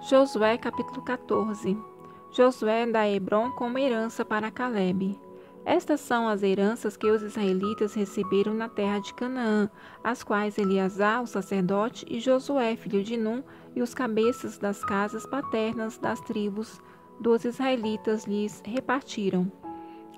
Josué capítulo 14. Josué dá Hebrom como herança para Calebe. Estas são as heranças que os israelitas receberam na terra de Canaã, as quais Eleazar, o sacerdote, e Josué, filho de Num, e os cabeças das casas paternas das tribos dos israelitas lhes repartiram.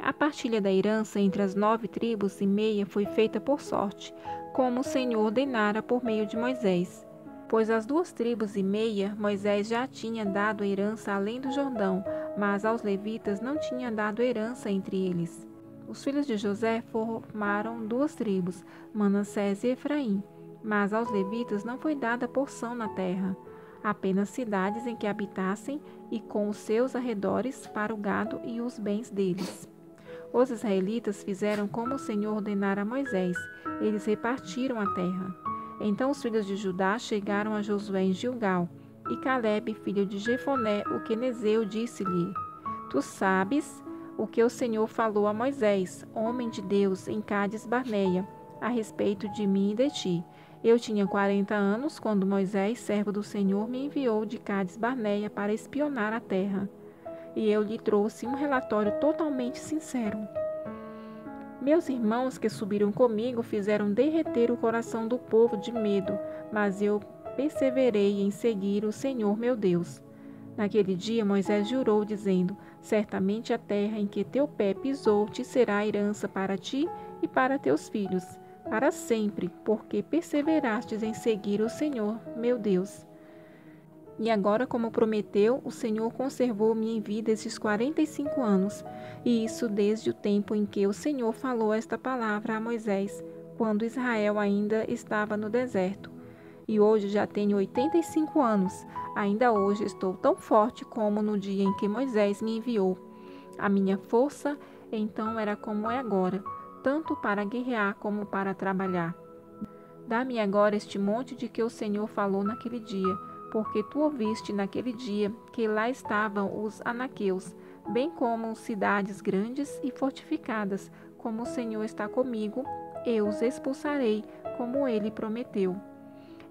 A partilha da herança entre as 9 tribos e meia foi feita por sorte, como o Senhor ordenara por meio de Moisés. Pois as 2 tribos e meia Moisés já tinha dado herança além do Jordão, mas aos levitas não tinha dado herança entre eles. Os filhos de José formaram 2 tribos, Manassés e Efraim, mas aos levitas não foi dada porção na terra, apenas cidades em que habitassem e com os seus arredores para o gado e os bens deles. Os israelitas fizeram como o Senhor ordenara a Moisés, eles repartiram a terra. Então os filhos de Judá chegaram a Josué em Gilgal, e Calebe, filho de Jefoné, o quenezeu, disse-lhe: Tu sabes o que o Senhor falou a Moisés, homem de Deus, em Cádiz Barneia, a respeito de mim e de ti. Eu tinha 40 anos quando Moisés, servo do Senhor, me enviou de Cádiz Barneia para espionar a terra. E eu lhe trouxe um relatório totalmente sincero. Meus irmãos que subiram comigo fizeram derreter o coração do povo de medo, mas eu perseverei em seguir o Senhor meu Deus. Naquele dia Moisés jurou, dizendo: Certamente a terra em que teu pé pisou te será herança para ti e para teus filhos, para sempre, porque perseverastes em seguir o Senhor meu Deus. E agora, como prometeu, o Senhor conservou-me em vida esses 45 anos, e isso desde o tempo em que o Senhor falou esta palavra a Moisés, quando Israel ainda estava no deserto. E hoje já tenho 85 anos, ainda hoje estou tão forte como no dia em que Moisés me enviou. A minha força então era como é agora, tanto para guerrear como para trabalhar. Dá-me agora este monte de que o Senhor falou naquele dia, porque tu ouviste naquele dia que lá estavam os anaqueus, bem como cidades grandes e fortificadas. Como o Senhor está comigo, eu os expulsarei, como ele prometeu.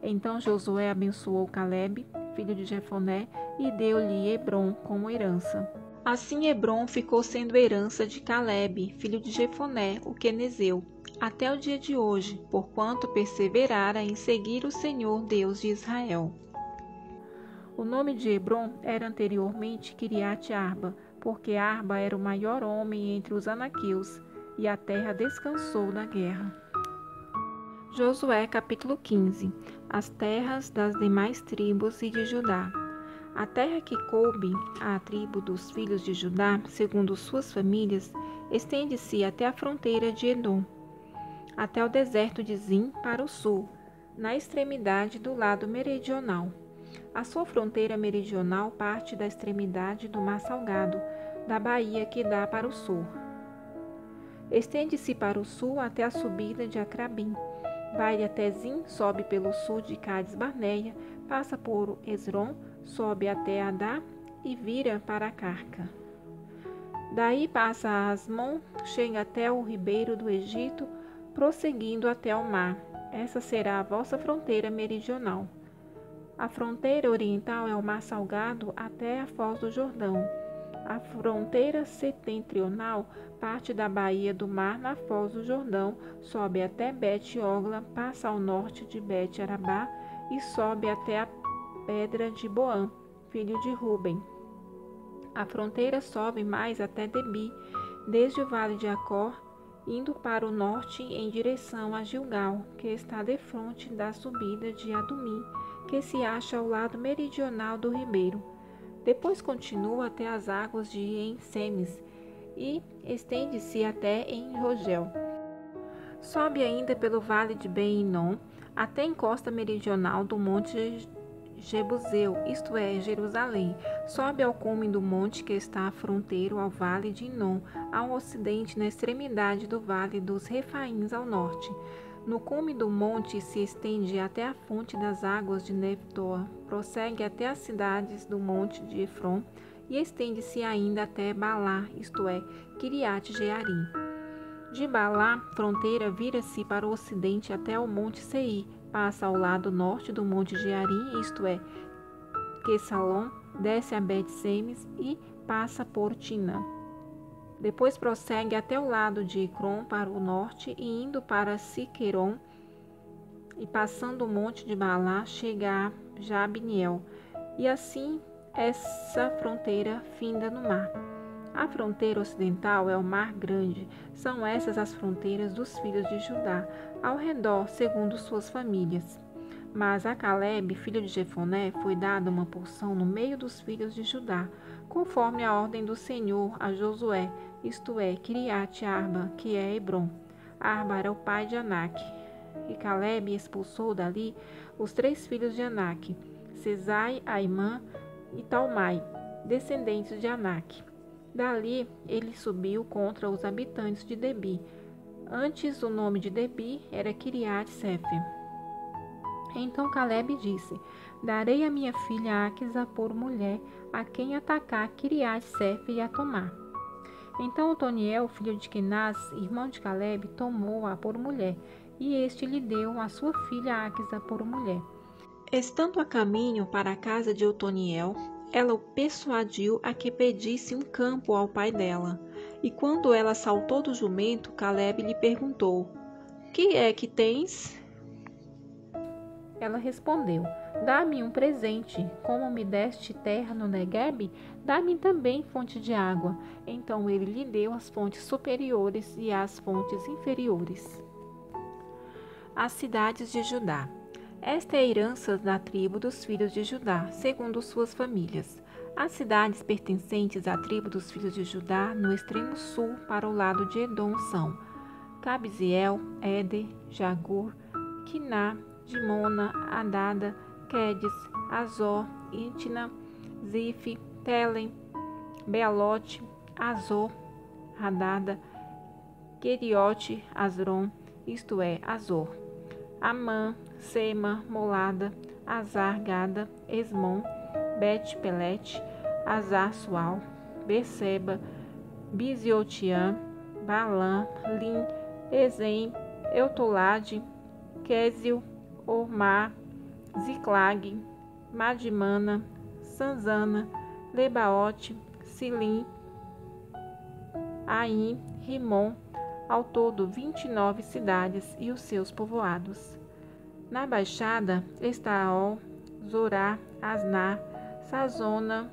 Então Josué abençoou Calebe, filho de Jefoné, e deu-lhe Hebrom como herança. Assim Hebrom ficou sendo herança de Calebe, filho de Jefoné, o quenezeu, até o dia de hoje, porquanto perseverara em seguir o Senhor Deus de Israel. O nome de Hebrom era anteriormente Quiriate Arba, porque Arba era o maior homem entre os anaqueus, e a terra descansou da guerra. Josué capítulo 15. As terras das demais tribos e de Judá. A terra que coube à tribo dos filhos de Judá, segundo suas famílias, estende-se até a fronteira de Edom, até o deserto de Zim para o sul, na extremidade do lado meridional. A sua fronteira meridional parte da extremidade do Mar Salgado, da baía que dá para o sul. Estende-se para o sul até a subida de Acrabim. Vai até Zim, sobe pelo sul de Cádiz Barneia, passa por Esrom, sobe até Adá e vira para Carca. Daí passa a Asmon, chega até o ribeiro do Egito, prosseguindo até o mar. Essa será a vossa fronteira meridional. A fronteira oriental é o Mar Salgado até a Foz do Jordão. A fronteira setentrional parte da Baía do Mar na Foz do Jordão, sobe até Bet-Ogla, passa ao norte de Bet-Arabá e sobe até a Pedra de Boã, filho de Ruben. A fronteira sobe mais até Debi, desde o vale de Acor, indo para o norte em direção a Gilgal, que está defronte da subida de Adumim, que se acha ao lado meridional do ribeiro. Depois continua até as águas de En-Semes e estende-se até em Rogel. Sobe ainda pelo vale de Ben-Hinom até a encosta meridional do monte Jebuseu, isto é, Jerusalém. Sobe ao cume do monte que está fronteiro ao vale de Hinom, ao ocidente, na extremidade do vale dos Refaíns ao norte. No cume do monte se estende até a fonte das águas de Neftoa, prossegue até as cidades do monte de Efron e estende-se ainda até Balá, isto é, Quiriate Jearim. De Balá, fronteira vira-se para o ocidente até o monte Seir, passa ao lado norte do monte Jearim, isto é, Quesalon, desce a Bet-Semes e passa por Timnã. Depois prossegue até o lado de Ecrom para o norte e indo para Siqueron e passando o monte de Baalá, chega a Jabniel. E assim essa fronteira finda no mar. A fronteira ocidental é o Mar Grande. São essas as fronteiras dos filhos de Judá, ao redor, segundo suas famílias. Mas a Calebe, filho de Jefoné, foi dada uma porção no meio dos filhos de Judá, conforme a ordem do Senhor a Josué, isto é, Kiriate Arba, que é Hebron. Arba era o pai de Anak. E Calebe expulsou dali os 3 filhos de Anak, Sesai, Aimã e Talmai, descendentes de Anak. Dali ele subiu contra os habitantes de Debi. Antes o nome de Debi era Kiriat-Sefer. Então Calebe disse: darei a minha filha Aquisa por mulher a quem atacar Kiriat-Sefer e a tomar. Então Otoniel, filho de Kenaz, irmão de Calebe, tomou-a por mulher, e este lhe deu a sua filha Aquisa por mulher. Estando a caminho para a casa de Otoniel, ela o persuadiu a que pedisse um campo ao pai dela. E quando ela saltou do jumento, Calebe lhe perguntou: que é que tens? Ela respondeu: dá-me um presente, como me deste terra no Neguebe, dá-me também fonte de água. Então ele lhe deu as fontes superiores e as fontes inferiores. As cidades de Judá. Esta é a herança da tribo dos filhos de Judá, segundo suas famílias. As cidades pertencentes à tribo dos filhos de Judá, no extremo sul, para o lado de Edom, são Cabziel, Éder, Jagur, Quiná, Dimona, Adada, Quedes, Azor, Itna, Zif, Telem, Bealote, Azor, Hadada, Queriote, Asron, isto é, Azor, Amã, Sema, Molada, Azar, Gada, Esmon, Bet-Pelete, Azar, Sual, Berseba, Biziotiã, Balã, Lim, Ezem, Eutolade, Quézio, Ormá, Ziclag, Madimana, Sanzana, Lebaote, Silim, Aim, Rimon, ao todo 29 cidades e os seus povoados. Na baixada, Estaol, Zorá, Asná, Sazona,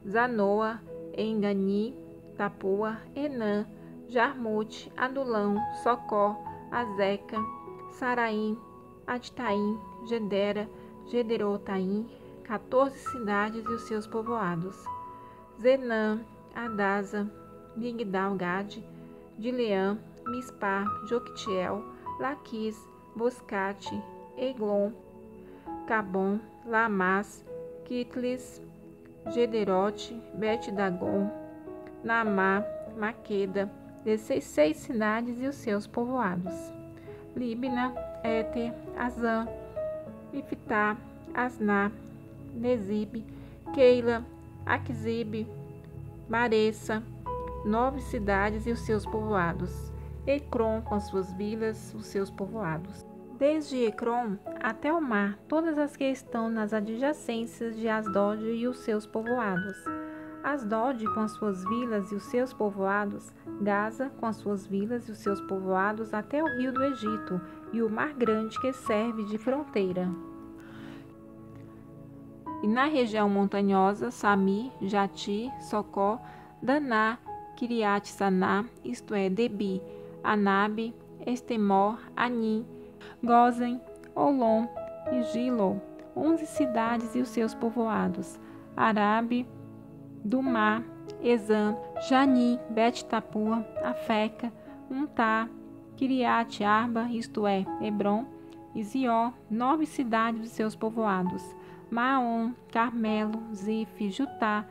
Zanoa, Engani, Tapua, Enã, Jarmute, Adulão, Socó, Azeca, Saraim, Aditaim, Gedera, Gederotaim, 14 cidades e os seus povoados. Zenã, Adasa, Migdal-Gade, Dileã, Mispá, Joctiel, Laquis, Boscate, Eglon, Cabon, Lamas, Quitlis, Gederote, Bet-Dagon, Namá, Maqueda, 16 cidades e os seus povoados. Líbina, Éter, Azã, Iftá, Asná, Nezib, Keila, Aquizib, Maressa, 9 cidades e os seus povoados. Ecrom com as suas vilas, os seus povoados. Desde Ecrom até o mar, todas as que estão nas adjacências de Asdod e os seus povoados. Asdod com as suas vilas e os seus povoados, Gaza com as suas vilas e os seus povoados até o rio do Egito e o mar grande que serve de fronteira. E na região montanhosa, Samir, Jati, Socó, Daná, Kiriat-Saná, isto é, Debi, Anabe, Estemor, Anim, Gozen, Olom e Gilo, 11 cidades e os seus povoados. Arabe, Dumá, Ezã, Jani, Bet-Tapua, Afeca, Untá, Kiriat-Arba, isto é, Hebron, e Zió, 9 cidades e seus povoados. Maom, Carmelo, Zif, Jutá,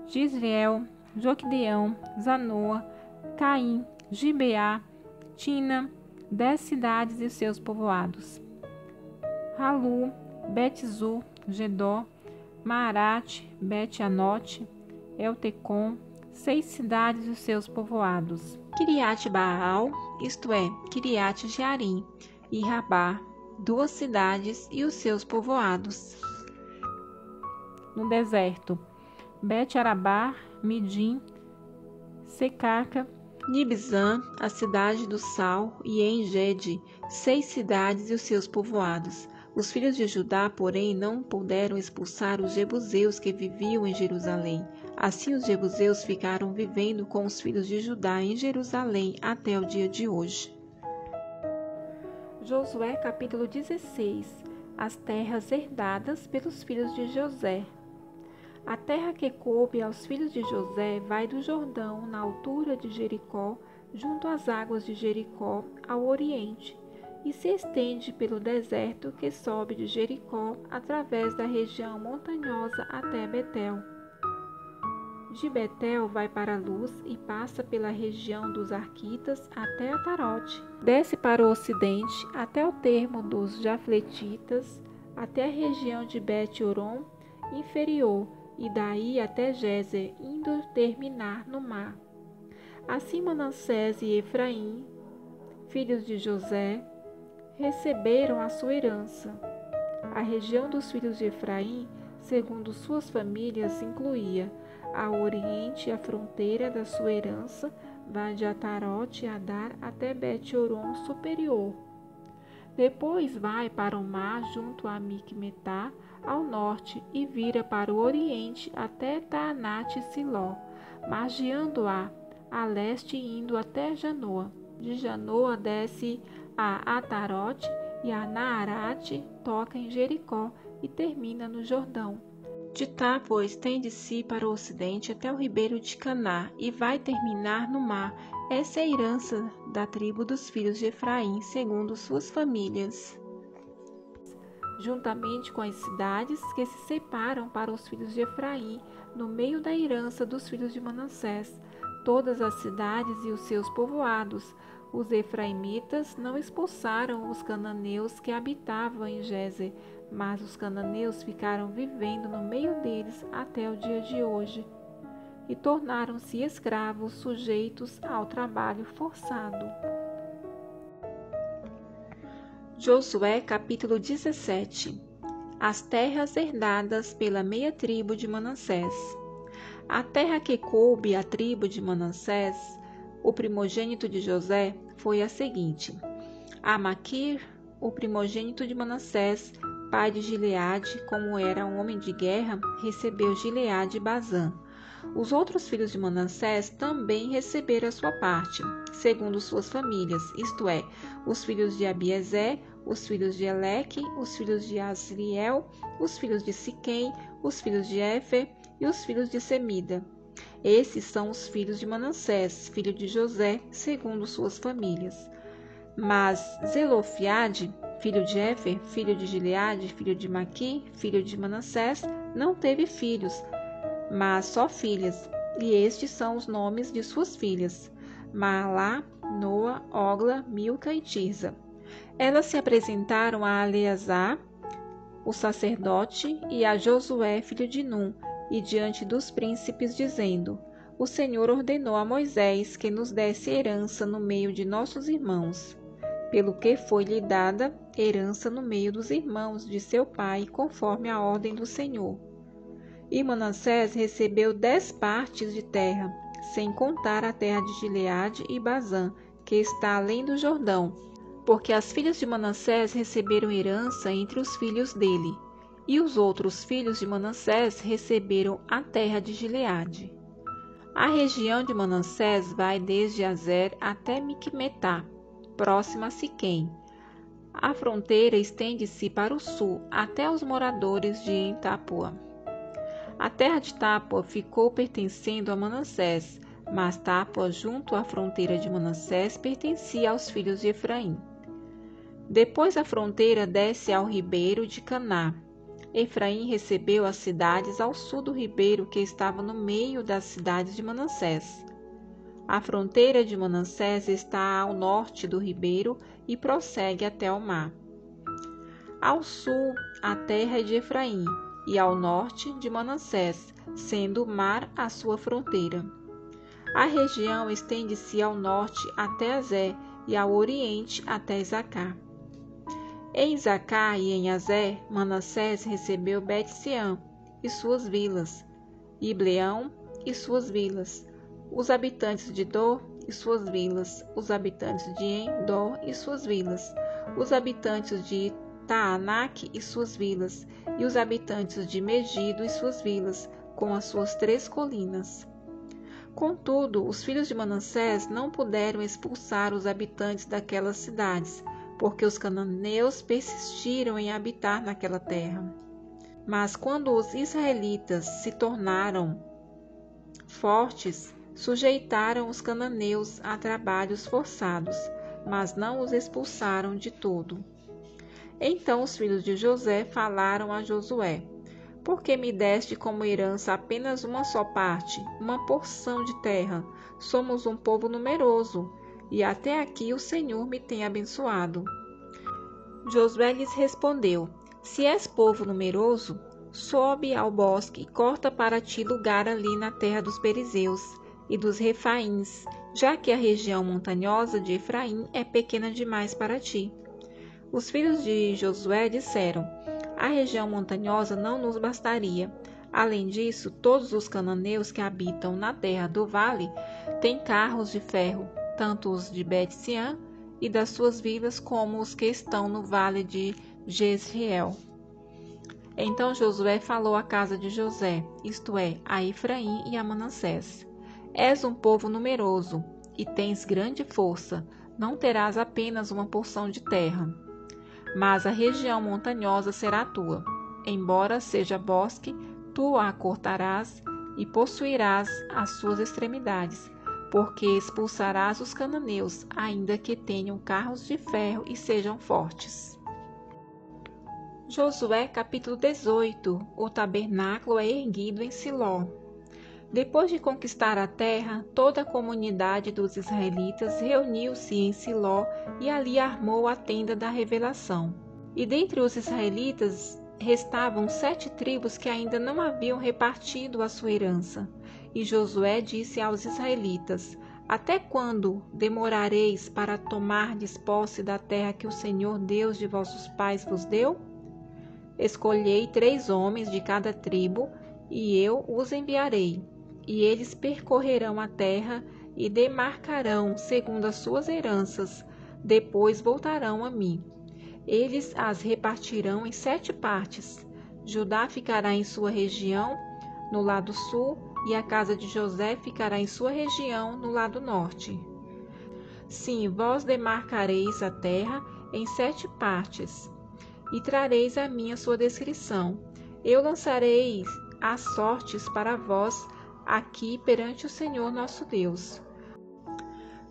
Gisreel, Joquedeão, Zanoa, Caim, Gibeá, Tina, 10 cidades e seus povoados. Halu, Bet-Zu, Gedó, Maarate, Bet-Anote, Eltecom, 6 cidades e seus povoados. Kiriat-Baal, isto é, Kiriat-Jearim, e Rabá, 2 cidades e os seus povoados. no deserto: Bet-Arabá, Midim, Secaca, Nibzã, a cidade do sal, e En-Gede, 6 cidades e os seus povoados. Os filhos de Judá, porém, não puderam expulsar os jebuseus que viviam em Jerusalém. Assim os jebuseus ficaram vivendo com os filhos de Judá em Jerusalém até o dia de hoje. Josué capítulo 16. As terras herdadas pelos filhos de José. A terra que coube aos filhos de José vai do Jordão, na altura de Jericó, junto às águas de Jericó, ao oriente, e se estende pelo deserto que sobe de Jericó através da região montanhosa até Betel. De Betel vai para Luz e passa pela região dos Arquitas até Atarote. Desce para o ocidente até o termo dos Jafletitas, até a região de Bet-Horon inferior, e daí até Gézer, indo terminar no mar. Assim Manassés e Efraim, filhos de José, receberam a sua herança. A região dos filhos de Efraim, segundo suas famílias, incluía ao oriente a fronteira da sua herança, vai de Atarote e Adar até Bet-Horon superior. Depois vai para o mar junto a Micmetá, ao norte, e vira para o oriente até Taanate-Siló, margeando-a a leste e indo até Janoa. De Janoa desce a Atarote e a Naarate, toca em Jericó e termina no Jordão. De Tápua estende-se para o ocidente até o ribeiro de Caná e vai terminar no mar. Essa é a herança da tribo dos filhos de Efraim, segundo suas famílias, juntamente com as cidades que se separam para os filhos de Efraim, no meio da herança dos filhos de Manassés, todas as cidades e os seus povoados. Os efraimitas não expulsaram os cananeus que habitavam em Gézer, mas os cananeus ficaram vivendo no meio deles até o dia de hoje, e tornaram-se escravos sujeitos ao trabalho forçado. Josué capítulo 17. As terras herdadas pela meia tribo de Manassés. A terra que coube à tribo de Manassés, o primogênito de José, foi a seguinte: a Maquir, o primogênito de Manassés, pai de Gileade, como era um homem de guerra, recebeu Gileade e Bazã. Os outros filhos de Manassés também receberam a sua parte, segundo suas famílias, isto é, os filhos de Abiezer, os filhos de Eleque, os filhos de Asriel, os filhos de Siquém, os filhos de Éfer e os filhos de Semida. Esses são os filhos de Manassés, filho de José, segundo suas famílias. Mas Zelofiade, filho de Éfer, filho de Gileade, filho de Maqui, filho de Manassés, não teve filhos, mas só filhas, e estes são os nomes de suas filhas: Maalá, Noa, Ogla, Milca e Tirza. Elas se apresentaram a Eleazar, o sacerdote, e a Josué, filho de Num, e diante dos príncipes, dizendo: O Senhor ordenou a Moisés que nos desse herança no meio de nossos irmãos, pelo que foi-lhe dada herança no meio dos irmãos de seu pai, conforme a ordem do Senhor. E Manassés recebeu 10 partes de terra, sem contar a terra de Gileade e Bazã, que está além do Jordão, porque as filhas de Manassés receberam herança entre os filhos dele, e os outros filhos de Manassés receberam a terra de Gileade. A região de Manassés vai desde Azer até Micmetá, próxima a Siquém. A fronteira estende-se para o sul, até os moradores de Entapua. A terra de Tápua ficou pertencendo a Manassés, mas Tápua, junto à fronteira de Manassés, pertencia aos filhos de Efraim. Depois a fronteira desce ao ribeiro de Caná. Efraim recebeu as cidades ao sul do ribeiro que estava no meio das cidades de Manassés. A fronteira de Manassés está ao norte do ribeiro e prossegue até o mar. Ao sul, a terra é de Efraim, e ao norte de Manassés, sendo o mar a sua fronteira. A região estende-se ao norte até Azé e ao oriente até Isacar. Em Isacar e em Azé, Manassés recebeu Bet-Sean, e suas vilas, Ibleão e suas vilas, os habitantes de Dor e suas vilas, os habitantes de En-Dor e suas vilas, os habitantes de Taanac e suas vilas, e os habitantes de Megido e suas vilas, com as suas 3 colinas. Contudo, os filhos de Manassés não puderam expulsar os habitantes daquelas cidades, porque os cananeus persistiram em habitar naquela terra. Mas quando os israelitas se tornaram fortes, sujeitaram os cananeus a trabalhos forçados, mas não os expulsaram de todo. Então os filhos de José falaram a Josué: Por que me deste como herança apenas uma só parte, uma porção de terra? Somos um povo numeroso, e até aqui o Senhor me tem abençoado. Josué lhes respondeu: Se és povo numeroso, sobe ao bosque e corta para ti lugar ali na terra dos Perizeus e dos Refaíns, já que a região montanhosa de Efraim é pequena demais para ti. Os filhos de Josué disseram: A região montanhosa não nos bastaria. Além disso, todos os cananeus que habitam na terra do vale têm carros de ferro, tanto os de Bet-Sean e das suas vilas como os que estão no vale de Jezreel. Então Josué falou à casa de José, isto é, a Efraim e a Manassés: És um povo numeroso e tens grande força, não terás apenas uma porção de terra, mas a região montanhosa será tua. Embora seja bosque, tu a cortarás e possuirás as suas extremidades, porque expulsarás os cananeus, ainda que tenham carros de ferro e sejam fortes. Josué capítulo 18. O tabernáculo é erguido em Siló. Depois de conquistar a terra, toda a comunidade dos israelitas reuniu-se em Siló e ali armou a tenda da revelação. E dentre os israelitas restavam 7 tribos que ainda não haviam repartido a sua herança. E Josué disse aos israelitas: Até quando demorareis para tomardes posse da terra que o Senhor Deus de vossos pais vos deu? Escolhei 3 homens de cada tribo, e eu os enviarei. E eles percorrerão a terra e demarcarão segundo as suas heranças. Depois voltarão a mim. Eles as repartirão em 7 partes. Judá ficará em sua região, no lado sul, e a casa de José ficará em sua região, no lado norte. Sim, vós demarcareis a terra em 7 partes, e trareis a mim a sua descrição. Eu lançarei as sortes para vós aqui perante o Senhor nosso Deus.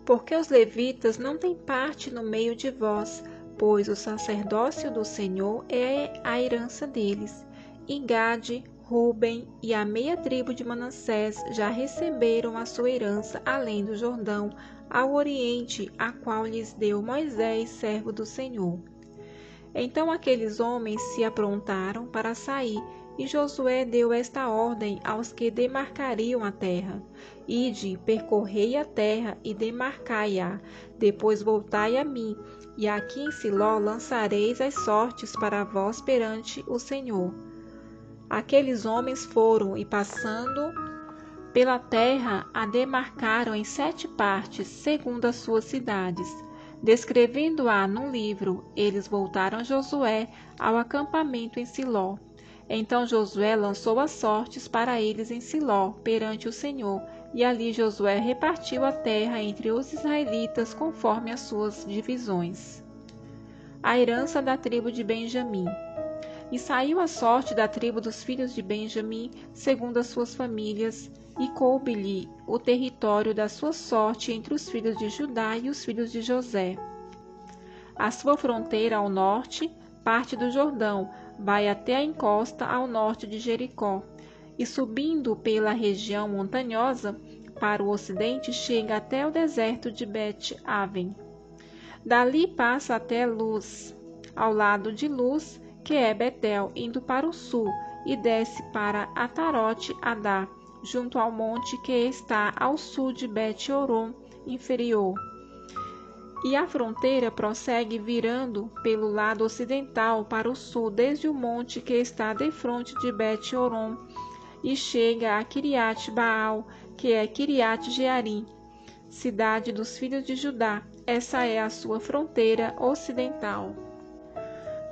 Porque os levitas não têm parte no meio de vós, pois o sacerdócio do Senhor é a herança deles. E Gade, Ruben e a meia tribo de Manassés já receberam a sua herança além do Jordão, ao oriente, a qual lhes deu Moisés, servo do Senhor. Então aqueles homens se aprontaram para sair, e Josué deu esta ordem aos que demarcariam a terra: Ide, percorrei a terra e demarcai-a, depois voltai a mim, e aqui em Siló lançareis as sortes para vós perante o Senhor. Aqueles homens foram e, passando pela terra, a demarcaram em 7 partes, segundo as suas cidades. Descrevendo-a num livro, eles voltaram a Josué ao acampamento em Siló. Então Josué lançou as sortes para eles em Siló, perante o Senhor, e ali Josué repartiu a terra entre os israelitas conforme as suas divisões. A herança da tribo de Benjamim. E saiu a sorte da tribo dos filhos de Benjamim, segundo as suas famílias, e coube-lhe o território da sua sorte entre os filhos de Judá e os filhos de José. A sua fronteira ao norte, parte do Jordão, vai até a encosta ao norte de Jericó, e subindo pela região montanhosa, para o ocidente chega até o deserto de Bet-Aven. Dali passa até Luz, ao lado de Luz, que é Betel, indo para o sul, e desce para Atarote-Adá, junto ao monte que está ao sul de Bet-Horon inferior. E a fronteira prossegue virando pelo lado ocidental para o sul, desde o monte que está defronte de Bet-Horon, e chega a Kiriat Baal, que é Kiriat Jearim, cidade dos filhos de Judá. Essa é a sua fronteira ocidental.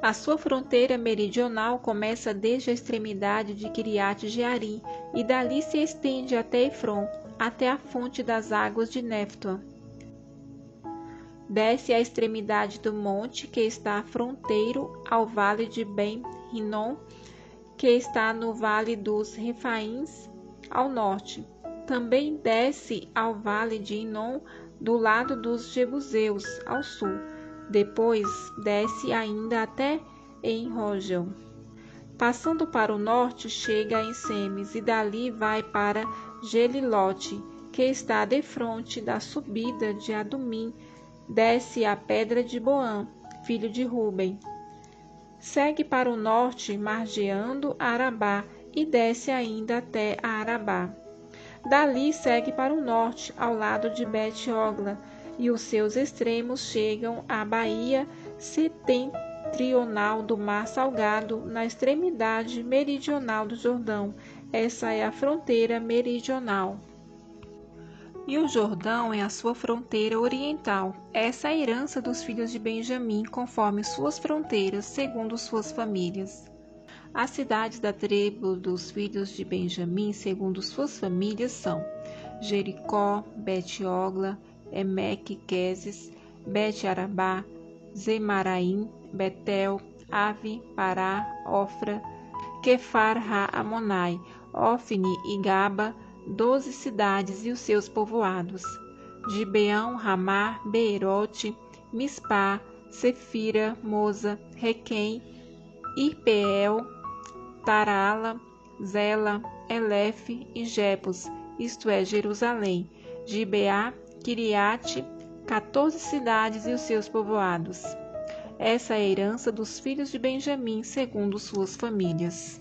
A sua fronteira meridional começa desde a extremidade de Kiriat Jearim e dali se estende até Efron, até a fonte das águas de Néftoa. Desce à extremidade do monte que está fronteiro ao vale de Ben-Hinnom, que está no vale dos Refaíns, ao norte. Também desce ao vale de Hinnom do lado dos Jebuseus, ao sul. Depois desce ainda até em Rogel. Passando para o norte, chega em Semes e dali vai para Gelilote, que está defronte da subida de Adumim. Desce a pedra de Boã, filho de Ruben. Segue para o norte, margeando Arabá, e desce ainda até a Arabá. Dali segue para o norte, ao lado de Bet-Ogla, e os seus extremos chegam à baía setentrional do Mar Salgado, na extremidade meridional do Jordão. Essa é a fronteira meridional. E o Jordão é a sua fronteira oriental. Essa é a herança dos filhos de Benjamim, conforme suas fronteiras, segundo suas famílias. As cidades da tribo dos filhos de Benjamim, segundo suas famílias, são Jericó, Bet-Ogla, Emeque-Quezes, Bet-Arabá, Zemaraim, Betel, Ave, Pará, Ofra, Quefar-ha-Amonai, Ofni e Gaba, 12 cidades e os seus povoados, Gibeão, Ramá, Beerote, Mispá, Sefira, Moza, Requém, Irpeel, Tarala, Zela, Elefe e Jebus, isto é, Jerusalém, Gibeá, Kiriate, 14 cidades e os seus povoados. Essa é a herança dos filhos de Benjamim, segundo suas famílias.